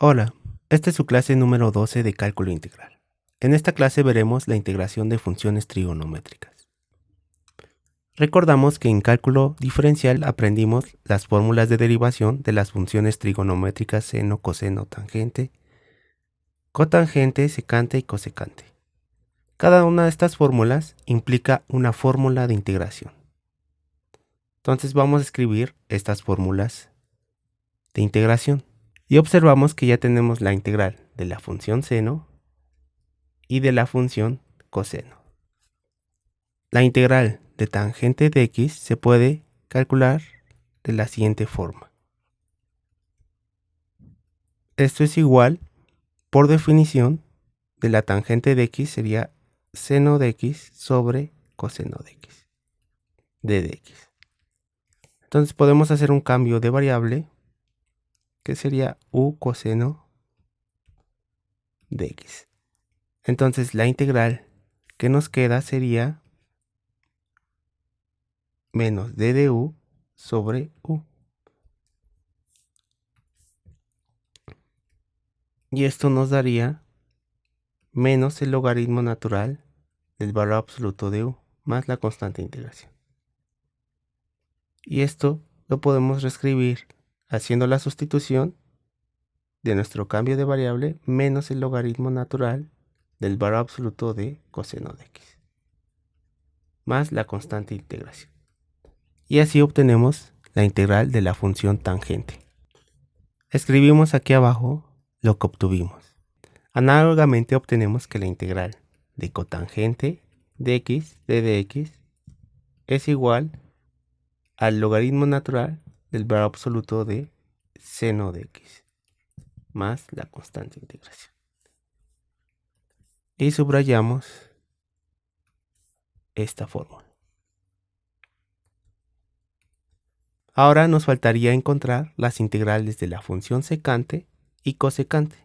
Hola, esta es su clase número 12 de cálculo integral. En esta clase veremos la integración de funciones trigonométricas. Recordamos que en cálculo diferencial aprendimos las fórmulas de derivación de las funciones trigonométricas seno, coseno, tangente, cotangente, secante y cosecante. Cada una de estas fórmulas implica una fórmula de integración. Entonces vamos a escribir estas fórmulas de integración. Y observamos que ya tenemos la integral de la función seno y de la función coseno. La integral de tangente de x se puede calcular de la siguiente forma. Esto es igual, por definición, de la tangente de x sería seno de x sobre coseno de x, de dx. Entonces podemos hacer un cambio de variable que sería u coseno de x. Entonces la integral que nos queda sería menos d de u sobre u. Y esto nos daría menos el logaritmo natural del valor absoluto de u más la constante de integración. Y esto lo podemos reescribir haciendo la sustitución de nuestro cambio de variable menos el logaritmo natural del valor absoluto de coseno de x más la constante de integración. Y así obtenemos la integral de la función tangente. Escribimos aquí abajo lo que obtuvimos. Análogamente obtenemos que la integral de cotangente de x de dx es igual al logaritmo natural del valor absoluto de seno de x más la constante de integración. Y subrayamos esta fórmula. Ahora nos faltaría encontrar las integrales de la función secante y cosecante.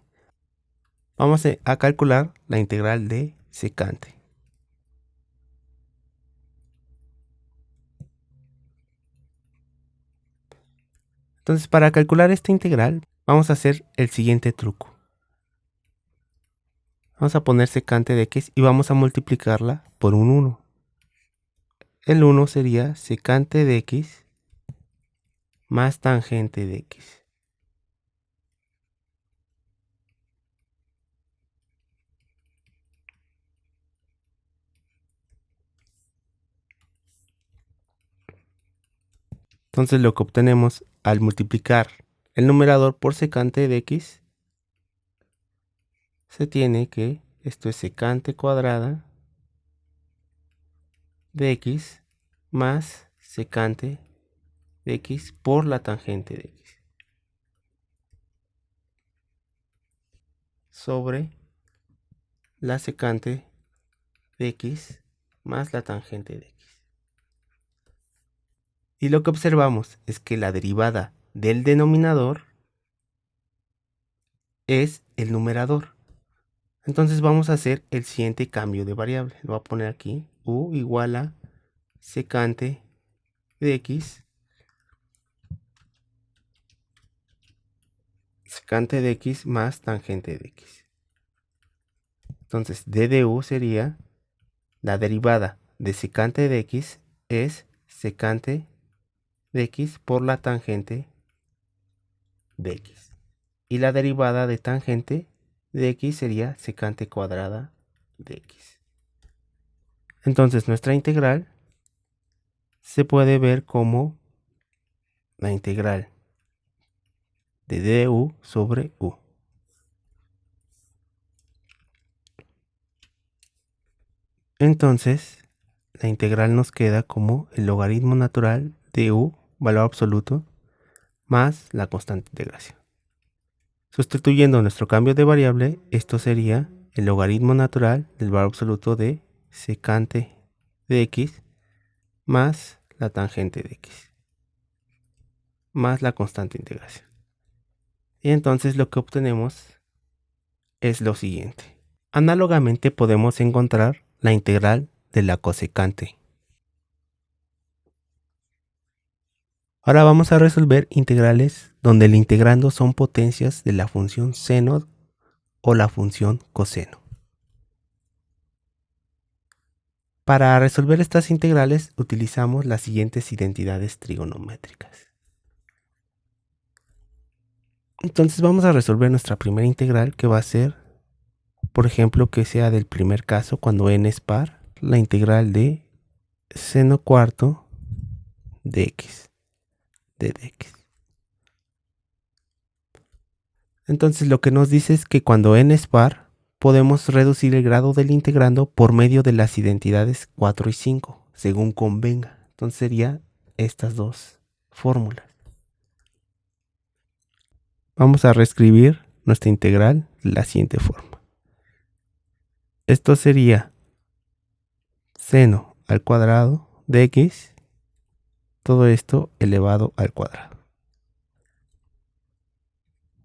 Vamos a calcular la integral de secante. Entonces, para calcular esta integral, vamos a hacer el siguiente truco. Vamos a poner secante de x y vamos a multiplicarla por un 1. El 1 sería secante de x más tangente de x. Entonces lo que obtenemos al multiplicar el numerador por secante de x, se tiene que esto es secante cuadrada de x más secante de x por la tangente de x sobre la secante de x más la tangente de x. Y lo que observamos es que la derivada del denominador es el numerador. Entonces vamos a hacer el siguiente cambio de variable. Lo voy a poner aquí, u igual a secante de x, secante de x más tangente de x. Entonces d de u sería la derivada de secante de x es secante de x por la tangente de x. Y la derivada de tangente de x sería secante cuadrada de x. Entonces nuestra integral se puede ver como la integral de du sobre u. Entonces la integral nos queda como el logaritmo natural de u, valor absoluto, más la constante de integración. Sustituyendo nuestro cambio de variable, esto sería el logaritmo natural del valor absoluto de secante de x más la tangente de x más la constante de integración. Y entonces lo que obtenemos es lo siguiente. Análogamente podemos encontrar la integral de la cosecante. Ahora vamos a resolver integrales donde el integrando son potencias de la función seno o la función coseno. Para resolver estas integrales utilizamos las siguientes identidades trigonométricas. Entonces vamos a resolver nuestra primera integral, que va a ser, por ejemplo, que sea del primer caso cuando n es par, la integral de seno cuarto de x, de dx. Entonces lo que nos dice es que cuando n es par, podemos reducir el grado del integrando por medio de las identidades 4 y 5, según convenga. Entonces serían estas dos fórmulas. Vamos a reescribir nuestra integral de la siguiente forma. Esto sería seno al cuadrado de x, todo esto elevado al cuadrado.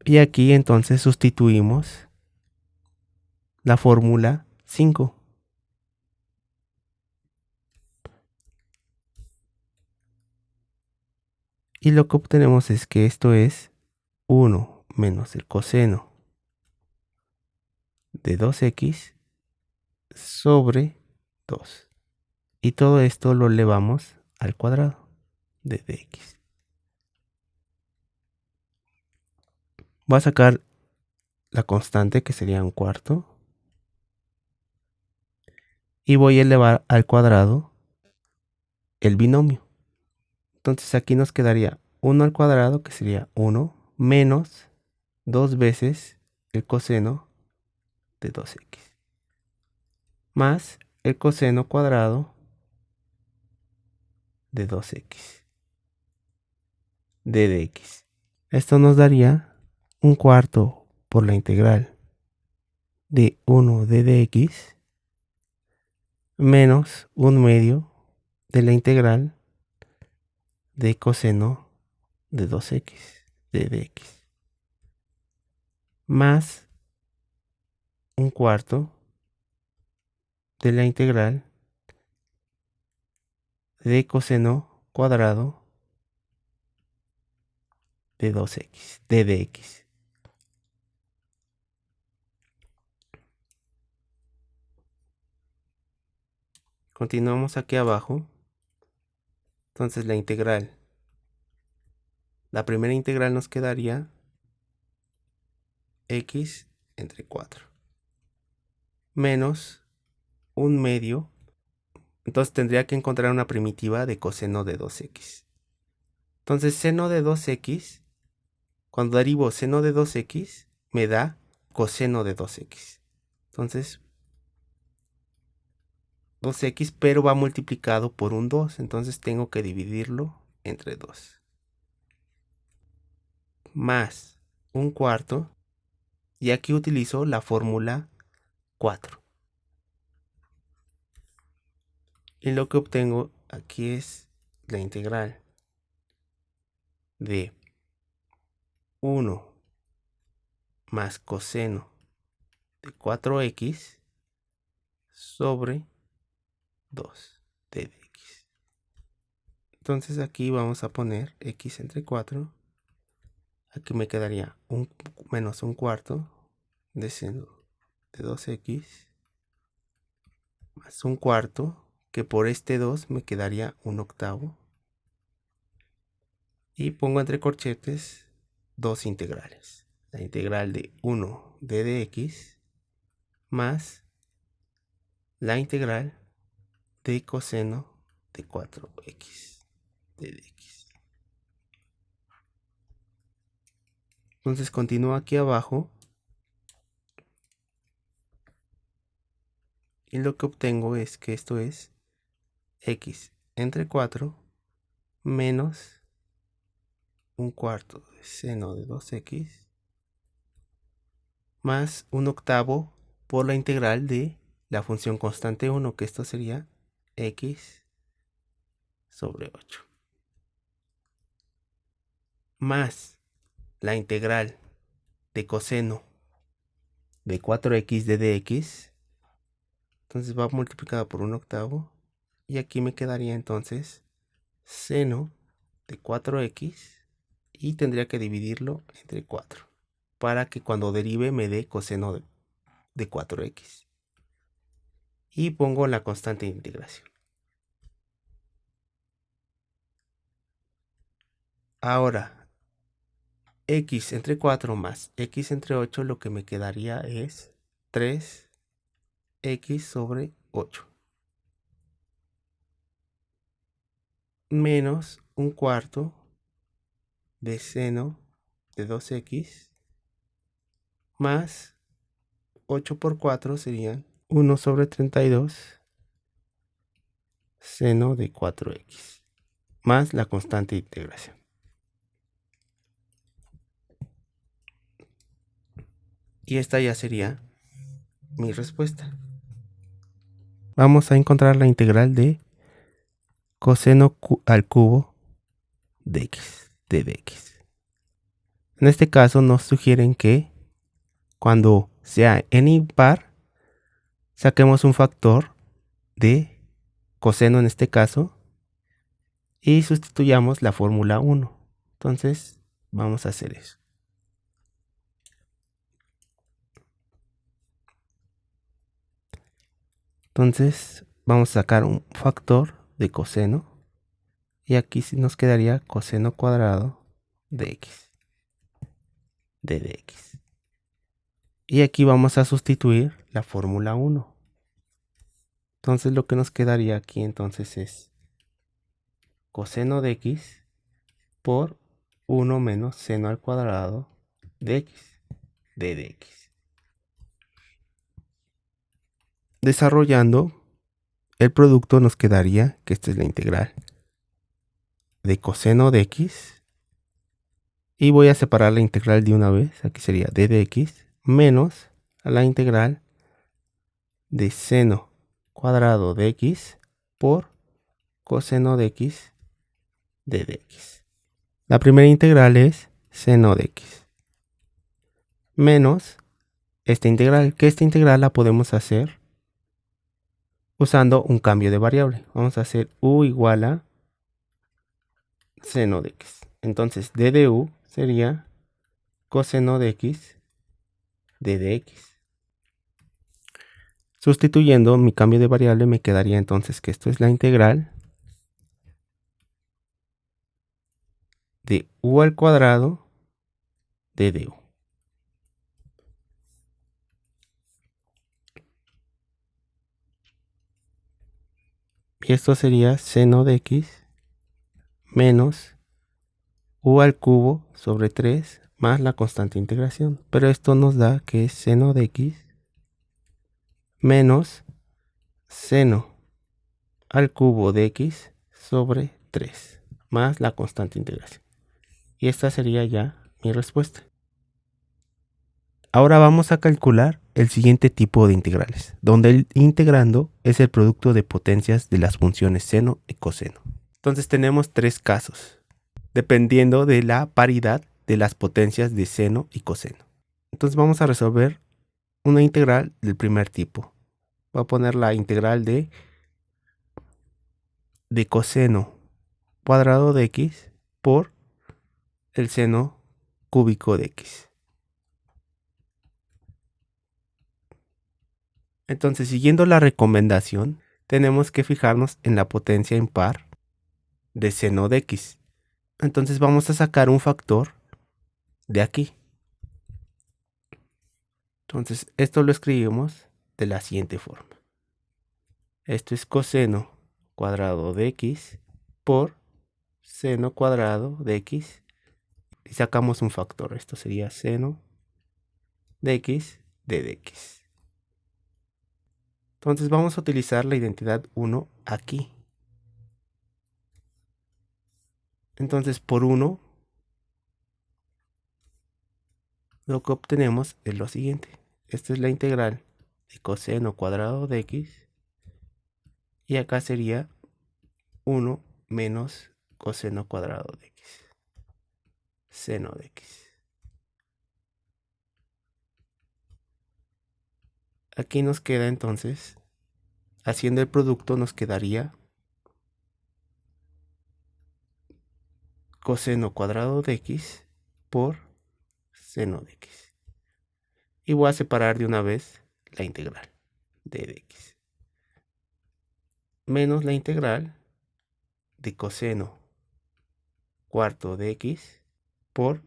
Y aquí entonces sustituimos la fórmula 5. Y lo que obtenemos es que esto es 1 menos el coseno de 2x sobre 2. Y todo esto lo elevamos al cuadrado de dx. Voy a sacar la constante, que sería un cuarto, y voy a elevar al cuadrado el binomio. Entonces aquí nos quedaría 1 al cuadrado, que sería 1, menos 2 veces el coseno de 2x, más el coseno cuadrado de 2x de dx. Esto nos daría un cuarto por la integral de 1 de dx menos un medio de la integral de coseno de 2x de dx, más un cuarto de la integral de coseno cuadrado de 2x de dx. Continuamos aquí abajo. Entonces la primera integral nos quedaría x entre 4 menos un medio. Entonces tendría que encontrar una primitiva de coseno de 2x. Entonces seno de 2x, cuando derivo seno de 2x, me da coseno de 2x. Entonces 2x, pero va multiplicado por un 2. Entonces tengo que dividirlo entre 2. Más un cuarto. Y aquí utilizo la fórmula 4. Y lo que obtengo aquí es la integral de 1 más coseno de 4x sobre 2 de dx. Entonces aquí vamos a poner x entre 4. Aquí me quedaría menos un cuarto de seno de 2x más un cuarto, que por este 2 me quedaría un octavo. Y pongo entre corchetes dos integrales. La integral de 1 de dx más la integral de coseno de 4x de dx. Entonces continúo aquí abajo. Y lo que obtengo es que esto es x entre 4 menos un cuarto de seno de 2x más un octavo por la integral de la función constante 1, que esto sería x sobre 8. Más la integral de coseno de 4x de dx. Entonces va multiplicada por un octavo. Y aquí me quedaría entonces seno de 4x y tendría que dividirlo entre 4 para que cuando derive me dé coseno de 4x. Y pongo la constante de integración. Ahora, x entre 4 más x entre 8, lo que me quedaría es 3x sobre 8. Menos un cuarto de seno de 2x más 8 por 4 serían 1 sobre 32 seno de 4x más la constante de integración. Y esta ya sería mi respuesta. Vamos a encontrar la integral de coseno al cubo de x, de dx. En este caso nos sugieren que cuando sea n impar, saquemos un factor de coseno en este caso y sustituyamos la fórmula 1. Entonces vamos a hacer eso. Entonces vamos a sacar un factor de coseno y aquí sí nos quedaría coseno cuadrado de x, de dx. Y aquí vamos a sustituir la fórmula 1. Entonces lo que nos quedaría aquí entonces es coseno de x por 1 menos seno al cuadrado de x, de dx. Desarrollando el producto nos quedaría, que esta es la integral de coseno de x. Y voy a separar la integral de una vez. Aquí sería d de x menos la integral de seno cuadrado de x por coseno de x de dx. La primera integral es seno de x menos esta integral, que esta integral la podemos hacer usando un cambio de variable. Vamos a hacer u igual a seno de x. Entonces d de u sería coseno de x de dx. Sustituyendo mi cambio de variable me quedaría entonces que esto es la integral de u al cuadrado de du. Y esto sería seno de x menos u al cubo sobre 3 más la constante de integración. Pero esto nos da que es seno de x menos seno al cubo de x sobre 3 más la constante de integración. Y esta sería ya mi respuesta. Ahora vamos a calcular el siguiente tipo de integrales, donde el integrando es el producto de potencias de las funciones seno y coseno. Entonces tenemos tres casos, dependiendo de la paridad de las potencias de seno y coseno. Entonces vamos a resolver una integral del primer tipo. Voy a poner la integral de coseno cuadrado de x por el seno cúbico de x. Entonces, siguiendo la recomendación, tenemos que fijarnos en la potencia impar de seno de x. Entonces vamos a sacar un factor de aquí. Entonces esto lo escribimos de la siguiente forma. Esto es coseno cuadrado de x por seno cuadrado de x. Y sacamos un factor. Esto sería seno de x de dx. Entonces vamos a utilizar la identidad 1 aquí. Entonces por 1 lo que obtenemos es lo siguiente. Esta es la integral de coseno cuadrado de x. Y acá sería 1 menos coseno cuadrado de x. Seno de x. Aquí nos queda entonces, haciendo el producto nos quedaría coseno cuadrado de x por seno de x. Y voy a separar de una vez la integral de x. Menos la integral de coseno cuarto de x por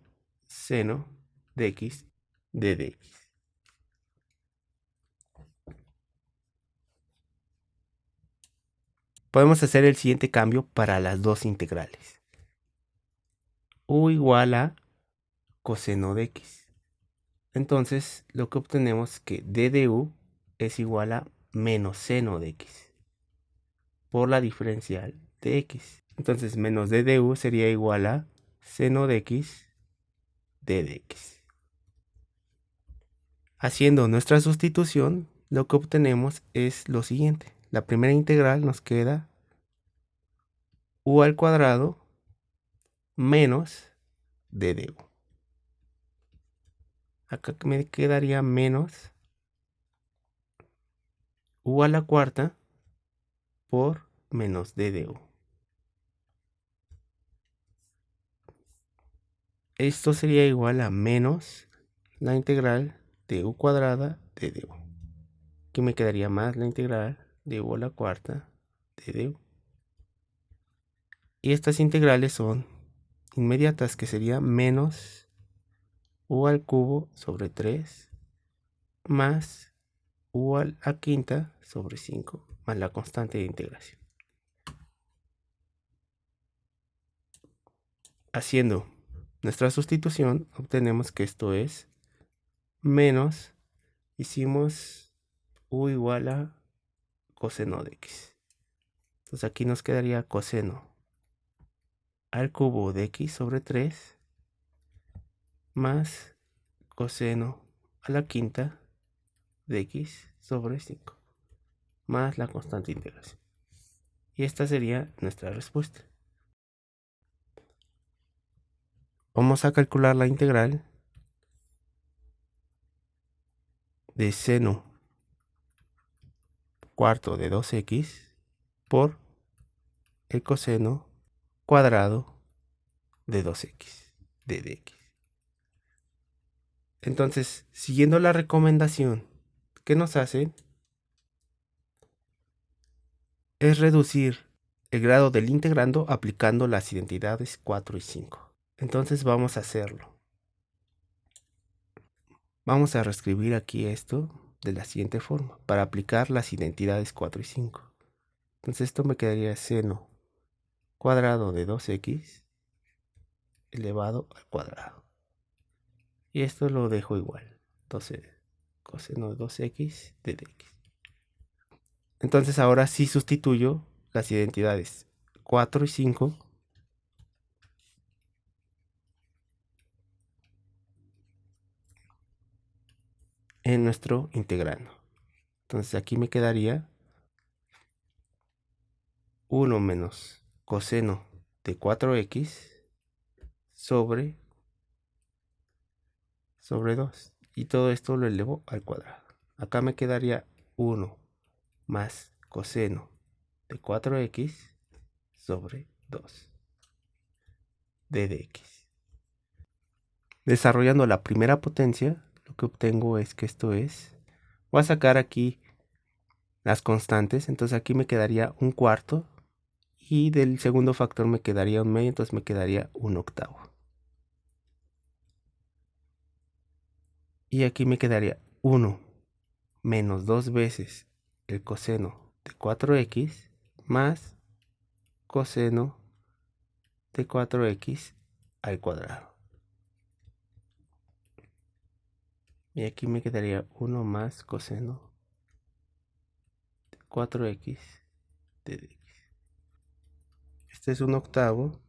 seno de x de dx. Podemos hacer el siguiente cambio para las dos integrales. U igual a coseno de x. Entonces lo que obtenemos es que d de u es igual a menos seno de x por la diferencial de x. Entonces menos d de u sería igual a seno de x d de x. Haciendo nuestra sustitución, lo que obtenemos es lo siguiente. La primera integral nos queda u al cuadrado menos d de u. Acá me quedaría menos u a la cuarta por menos d de u. Esto sería igual a menos la integral de u cuadrada de d. Aquí me quedaría más la integral de u a la cuarta de d. Y estas integrales son inmediatas, que sería menos u al cubo sobre 3 más u a la quinta sobre 5 más la constante de integración. Haciendo nuestra sustitución, obtenemos que esto es menos, hicimos u igual a coseno de x. Entonces aquí nos quedaría coseno al cubo de x sobre 3 más coseno a la quinta de x sobre 5 más la constante de integración. Y esta sería nuestra respuesta. Vamos a calcular la integral de seno cuarto de 2x por el coseno cuadrado de 2x de dx. Entonces, siguiendo la recomendación que nos hacen, es reducir el grado del integrando aplicando las identidades 4 y 5. Entonces vamos a hacerlo. Vamos a reescribir aquí esto de la siguiente forma, para aplicar las identidades 4 y 5. Entonces esto me quedaría seno cuadrado de 2x elevado al cuadrado. Y esto lo dejo igual. Entonces, coseno de 2x de dx. Entonces ahora sí sustituyo las identidades 4 y 5 en nuestro integrando. Entonces aquí me quedaría 1 menos coseno de 4x sobre 2. Y todo esto lo elevo al cuadrado. Acá me quedaría 1 más coseno de 4x sobre 2 de dx. Desarrollando la primera potencia, lo que obtengo es que esto es... Voy a sacar aquí las constantes, entonces aquí me quedaría un cuarto y del segundo factor me quedaría un medio, entonces me quedaría un octavo. Y aquí me quedaría 1 menos 2 veces el coseno de 4x más coseno de 4x al cuadrado. Y aquí me quedaría 1 más coseno de 4x de dx. Este es un octavo.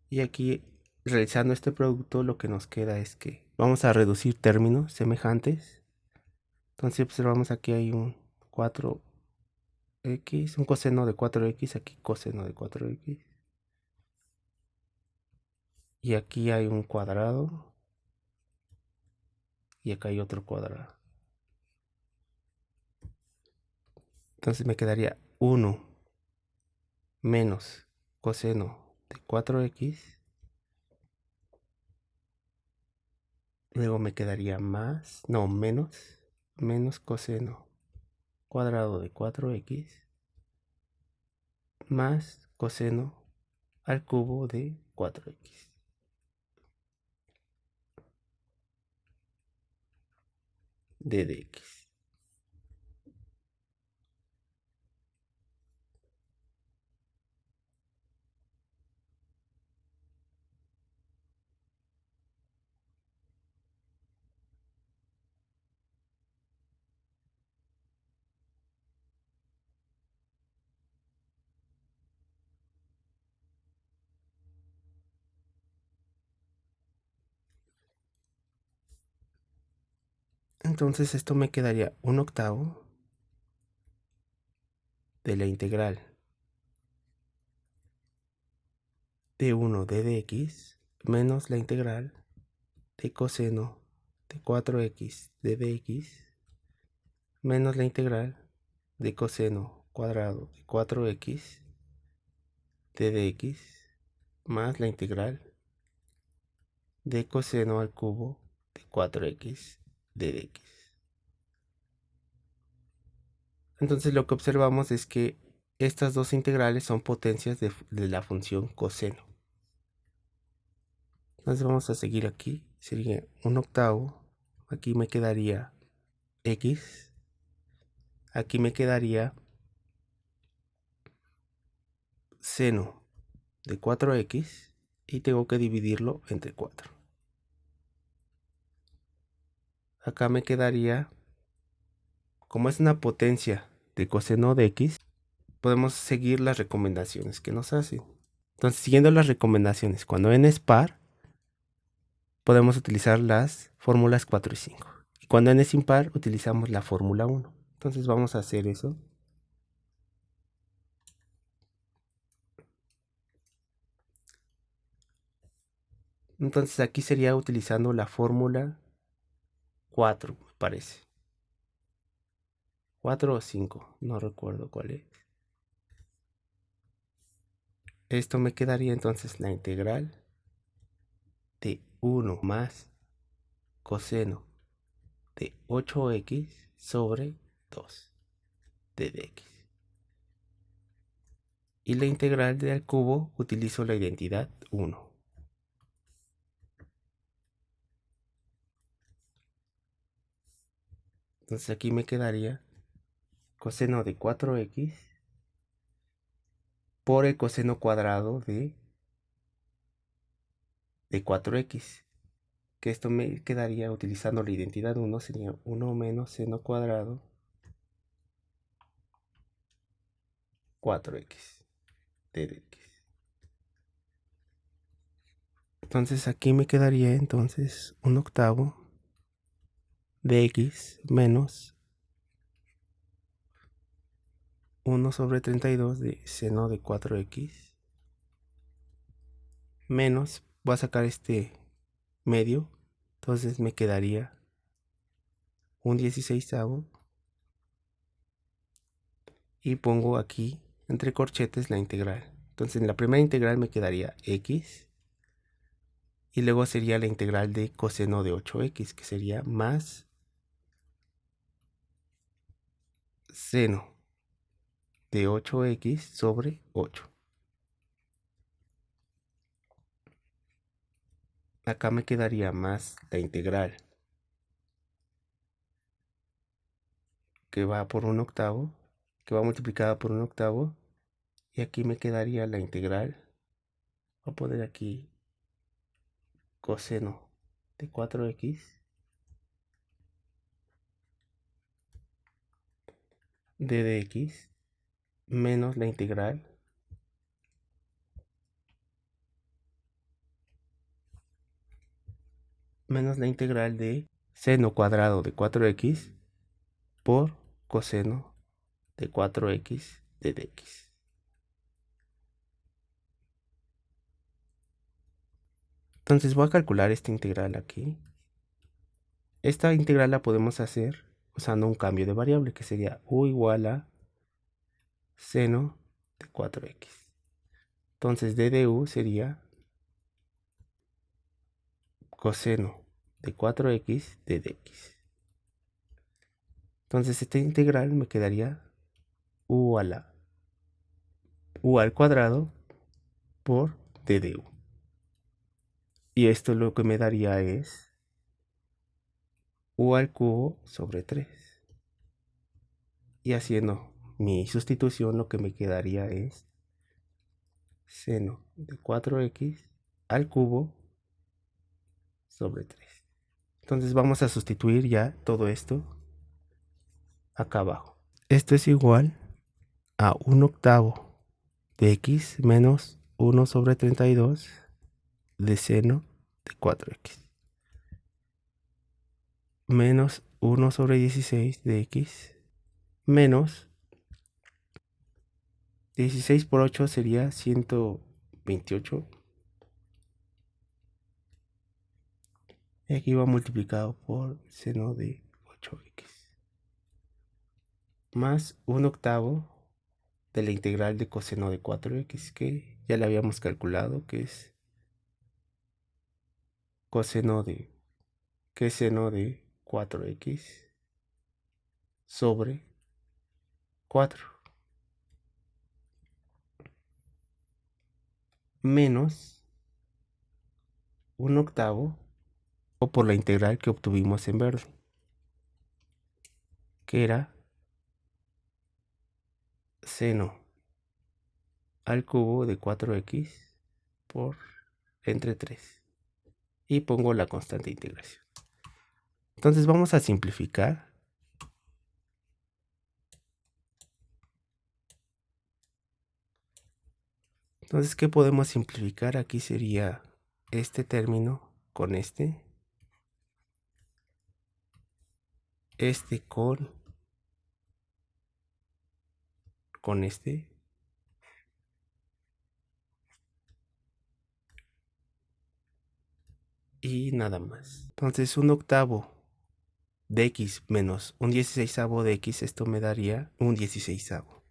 Y aquí, realizando este producto, lo que nos queda es que vamos a reducir términos semejantes. Entonces observamos aquí hay un 4x, un coseno de 4x, aquí coseno de 4x. Y aquí hay un cuadrado. Y acá hay otro cuadrado. Entonces me quedaría 1 menos coseno de 4x Luego me quedaría menos coseno cuadrado de 4x más coseno al cubo de 4x de dx. Entonces esto me quedaría 1/8 de la integral de 1 de dx menos la integral de coseno de 4x de dx menos la integral de coseno cuadrado de 4x de dx más la integral de coseno al cubo de 4x de dx. Entonces lo que observamos es que estas dos integrales son potencias de la función coseno. Entonces vamos a seguir aquí. Sería 1/8. Aquí me quedaría x. Aquí me quedaría seno de 4x y tengo que dividirlo entre 4. Acá me quedaría, como es una potencia de coseno de x, podemos seguir las recomendaciones que nos hacen. Entonces, siguiendo las recomendaciones, cuando n es par, podemos utilizar las fórmulas 4 y 5. Y cuando n es impar, utilizamos la fórmula 1. Entonces vamos a hacer eso. Entonces aquí sería utilizando la fórmula 4, me parece. 4 o 5, no recuerdo cuál es. Esto me quedaría entonces la integral de 1 más coseno de 8x sobre 2 de dx. Y la integral de al cubo utilizo la identidad 1. Entonces aquí me quedaría coseno de 4x por el coseno cuadrado de 4x. Que esto me quedaría utilizando la identidad 1, sería 1 menos seno cuadrado 4x de dx. Entonces aquí me quedaría entonces 1/8 de x menos 1 sobre 32 de seno de 4x menos, voy a sacar este medio, entonces me quedaría un 16avo y pongo aquí entre corchetes la integral. Entonces en la primera integral me quedaría x y luego sería la integral de coseno de 8x, que sería más seno de 8x sobre 8. Acá me quedaría más la integral que va por 1/8, que va multiplicada por 1/8, y aquí me quedaría la integral, voy a poner aquí coseno de 4x de dx menos la integral de seno cuadrado de 4x por coseno de 4x de dx. Entonces voy a calcular esta integral aquí. Esta integral la podemos hacer usando un cambio de variable que sería u igual a seno de 4x. Entonces d de u sería coseno de 4x de dx. Entonces esta integral me quedaría u al cuadrado por d de u. Y esto lo que me daría es u al cubo sobre 3. Y haciendo mi sustitución lo que me quedaría es seno de 4x al cubo sobre 3. Entonces vamos a sustituir ya todo esto acá abajo. Esto es igual a 1/8 de x menos 1 sobre 32 de seno de 4x menos 1 sobre 16 de x menos 16 por 8 sería 128. Y aquí va multiplicado por seno de 8x más 1/8 de la integral de coseno de 4x, que ya le habíamos calculado, que es coseno de que es seno de 4x sobre 4 menos 1/8 o por la integral que obtuvimos en verde, que era seno al cubo de 4x por entre 3. Y pongo la constante de integración. Entonces vamos a simplificar. Entonces, ¿qué podemos simplificar? Aquí sería este término con este con este, y nada más. Entonces 1/8 de x menos un 16avo de x, esto me daría un 16avo.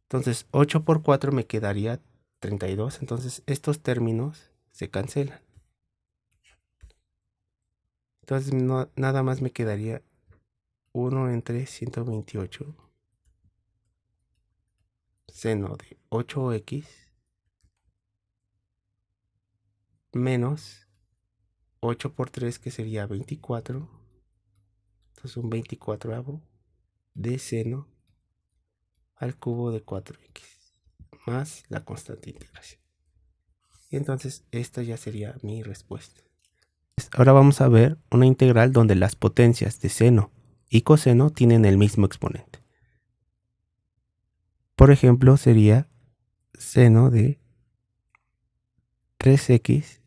Entonces 8 por 4 me quedaría 32. Entonces estos términos se cancelan. Entonces nada más me quedaría 1 entre 128 seno de 8x menos 8 por 3, que sería 24. Entonces un 24avo de seno al cubo de 4x más la constante de integración. Y entonces esta ya sería mi respuesta. Ahora vamos a ver una integral donde las potencias de seno y coseno tienen el mismo exponente. Por ejemplo, sería seno de 3x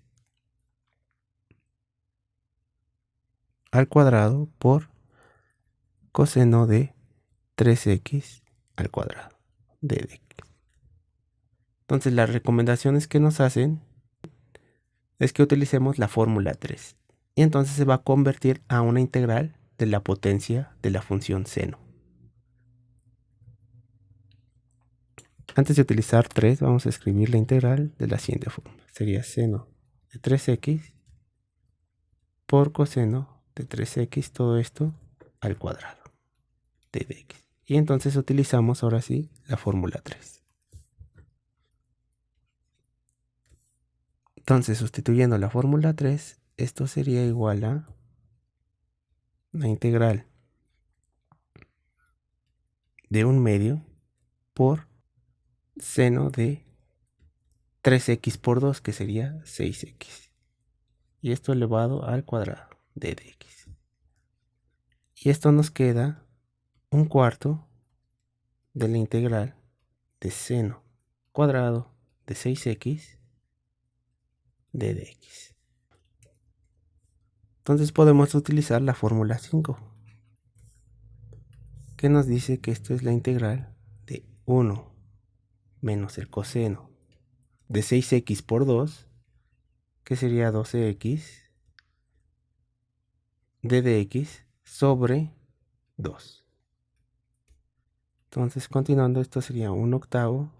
al cuadrado por coseno de 3x al cuadrado de dx. Entonces las recomendaciones que nos hacen es que utilicemos la fórmula 3. Y entonces se va a convertir a una integral de la potencia de la función seno. Antes de utilizar 3, vamos a escribir la integral de la siguiente forma. Sería seno de 3x por coseno de 3x, todo esto al cuadrado de dx. Y entonces utilizamos ahora sí la fórmula 3. Entonces, sustituyendo la fórmula 3, esto sería igual a la integral de 1/2 por seno de 3x por 2, que sería 6x. Y esto elevado al cuadrado de dx. Y esto nos queda 1/4 de la integral de seno cuadrado de 6x de dx. Entonces podemos utilizar la fórmula 5, que nos dice que esto es la integral de 1 menos el coseno de 6x por 2, que sería 12x de dx sobre 2. Entonces, continuando, esto sería 1/8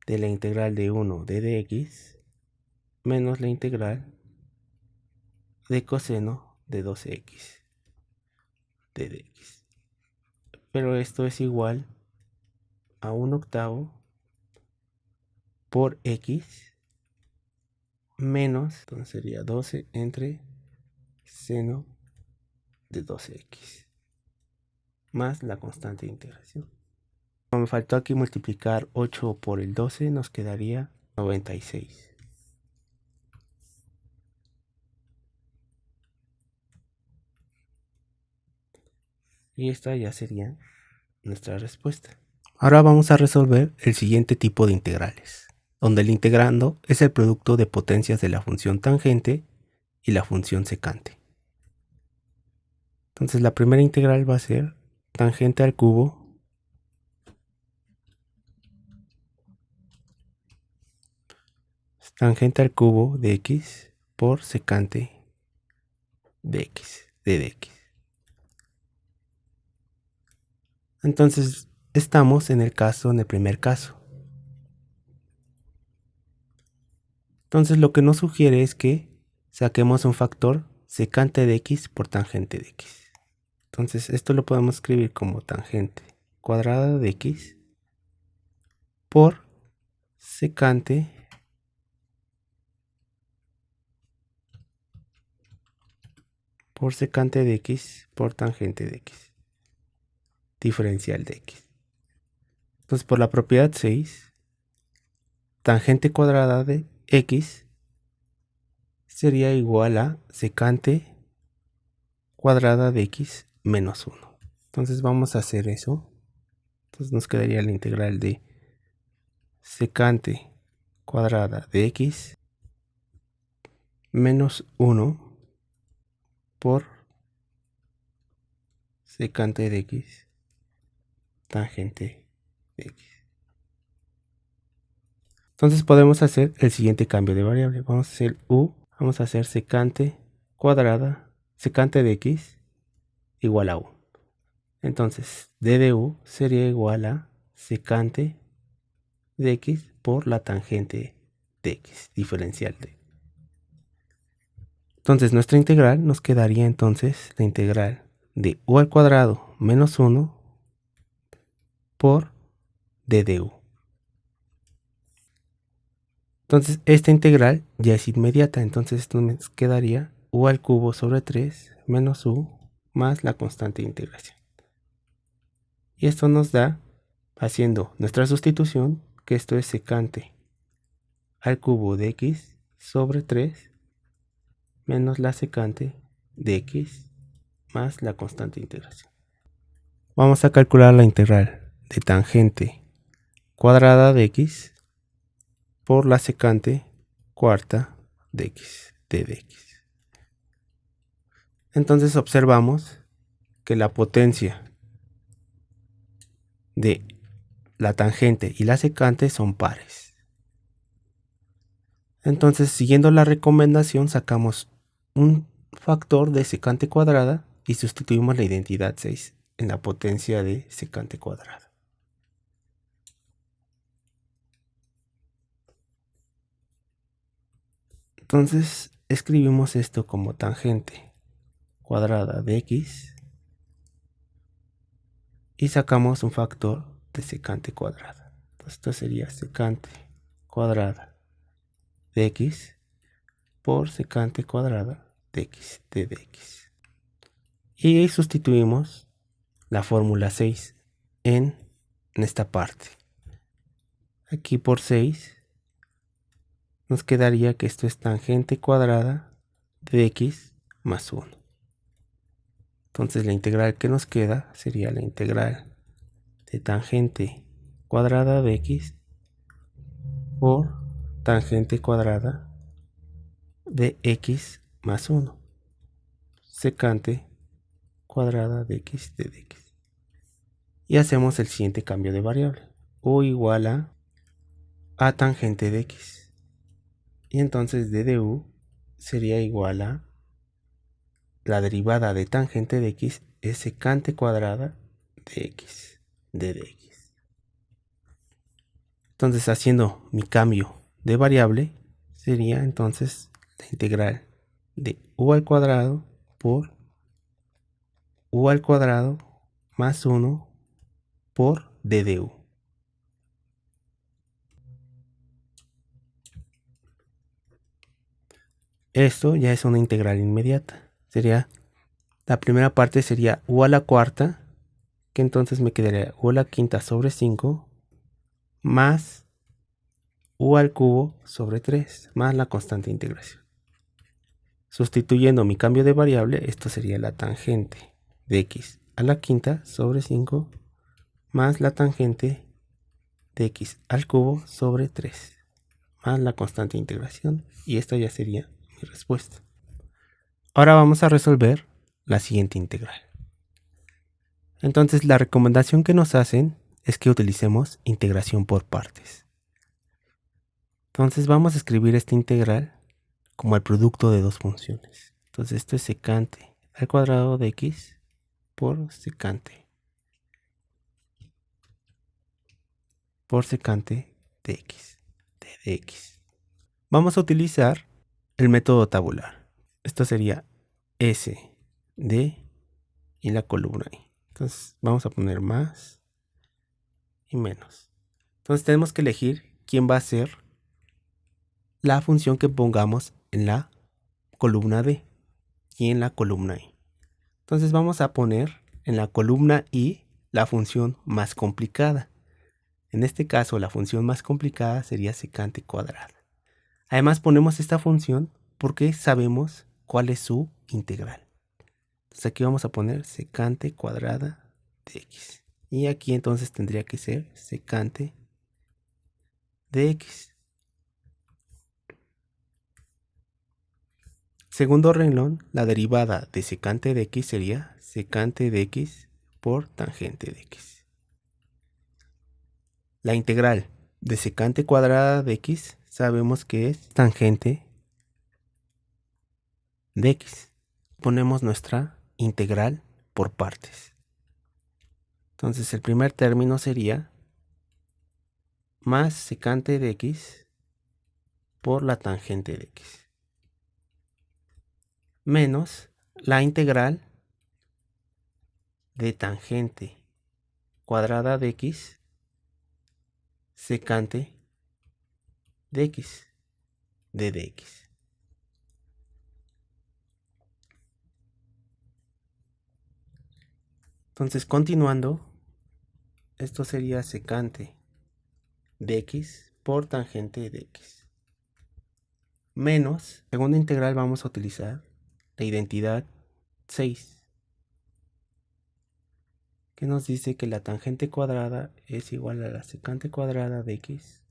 de la integral de 1 de dx menos la integral de coseno de 12x de dx. Pero esto es igual a 1/8 por x menos, entonces sería 12 entre seno de 12x más la constante de integración. Como me faltó aquí multiplicar 8 por el 12, nos quedaría 96. Y esta ya sería nuestra respuesta. Ahora vamos a resolver el siguiente tipo de integrales, donde el integrando es el producto de potencias de la función tangente y la función secante. Entonces la primera integral va a ser tangente al cubo de x por secante de x de dx. Entonces estamos en el primer caso. Entonces lo que nos sugiere es que saquemos un factor secante de x por tangente de x. Entonces esto lo podemos escribir como tangente cuadrada de x por secante de x por tangente de x, diferencial de x. Entonces por la propiedad 6, tangente cuadrada de x sería igual a secante cuadrada de x menos 1. Entonces vamos a hacer eso. Entonces nos quedaría la integral de secante cuadrada de x menos 1 por secante de x tangente de x. Entonces podemos hacer el siguiente cambio de variable. Vamos a hacer vamos a hacer secante cuadrada, secante de x igual a u. Entonces d de u sería igual a secante de x por la tangente de x, diferencial de. Entonces nuestra integral nos quedaría entonces la integral de u al cuadrado menos 1 por d de u. Entonces esta integral ya es inmediata, entonces esto nos quedaría u al cubo sobre 3 menos u más la constante de integración. Y esto nos da, haciendo nuestra sustitución, que esto es secante al cubo de x sobre 3 menos la secante de x más la constante de integración. Vamos a calcular la integral de tangente cuadrada de x por la secante cuarta de x de dx. Entonces observamos que la potencia de la tangente y la secante son pares. Entonces, siguiendo la recomendación, sacamos un factor de secante cuadrada y sustituimos la identidad 6 en la potencia de secante cuadrada. Entonces escribimos esto como tangente cuadrada de x y sacamos un factor de secante cuadrada. Entonces esto sería secante cuadrada de x por secante cuadrada de x de dx. Y sustituimos la fórmula 6 en esta parte. Aquí por 6 nos quedaría que esto es tangente cuadrada de x más 1. Entonces la integral que nos queda sería la integral de tangente cuadrada de x por tangente cuadrada de x más 1. Secante cuadrada de x de dx. Y hacemos el siguiente cambio de variable. U igual a tangente de x. Y entonces d de u sería igual a la derivada de tangente de x es secante cuadrada de x de dx. Entonces, haciendo mi cambio de variable, sería entonces la integral de u al cuadrado por u al cuadrado más 1 por d de u. Esto ya es una integral inmediata. La primera parte sería u a la cuarta, que entonces me quedaría u a la quinta sobre 5 más u al cubo sobre 3 más la constante de integración. Sustituyendo mi cambio de variable, esto sería la tangente de x a la quinta sobre 5 más la tangente de x al cubo sobre 3 más la constante de integración, y esta ya sería mi respuesta. Ahora vamos a resolver la siguiente integral. Entonces la recomendación que nos hacen es que utilicemos integración por partes. Entonces vamos a escribir esta integral como el producto de dos funciones. Entonces esto es secante al cuadrado de x por secante de x, de dx. Vamos a utilizar el método tabular. Esto sería S, D y la columna I. Entonces vamos a poner más y menos. Entonces tenemos que elegir quién va a ser la función que pongamos en la columna D y en la columna I. Entonces vamos a poner en la columna I la función más complicada. En este caso la función más complicada sería secante cuadrada. Además ponemos esta función porque sabemos cuál es su integral. Entonces aquí vamos a poner secante cuadrada de x. Y aquí entonces tendría que ser secante de x. Segundo renglón, la derivada de secante de x sería secante de x por tangente de x. La integral de secante cuadrada de x sabemos que es tangente de x. Ponemos nuestra integral por partes. Entonces el primer término sería más secante de x por la tangente de x menos la integral de tangente cuadrada de x secante de x de dx. Entonces, continuando, esto sería secante de x por tangente de x menos, segunda integral vamos a utilizar la identidad 6, que nos dice que la tangente cuadrada es igual a la secante cuadrada de x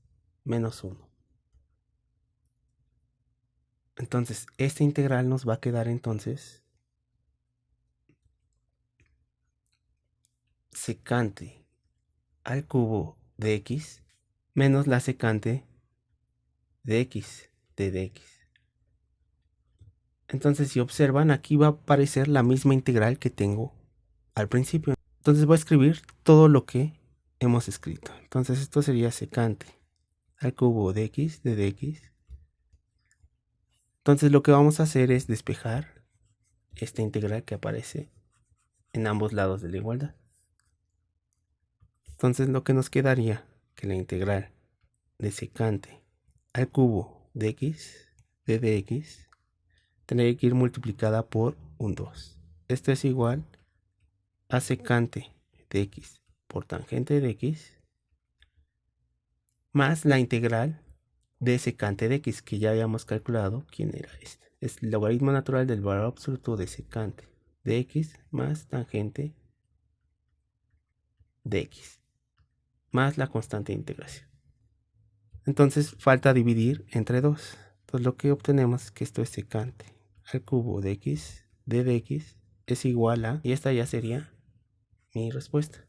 menos 1. Entonces, esta integral nos va a quedar entonces secante al cubo de x menos la secante de x de dx. Entonces, si observan, aquí va a aparecer la misma integral que tengo al principio. Entonces voy a escribir todo lo que hemos escrito. Entonces esto sería secante al cubo de x de dx. Entonces lo que vamos a hacer es despejar esta integral que aparece en ambos lados de la igualdad. Entonces lo que nos quedaría que la integral de secante al cubo de x de dx tendría que ir multiplicada por un 2. Esto es igual a secante de x por tangente de x más la integral de secante de x, que ya habíamos calculado quién era este. Es el logaritmo natural del valor absoluto de secante de x más tangente de x más la constante de integración. Entonces falta dividir entre 2. Entonces lo que obtenemos es que esto es secante al cubo de x de dx es igual a, y esta ya sería mi respuesta.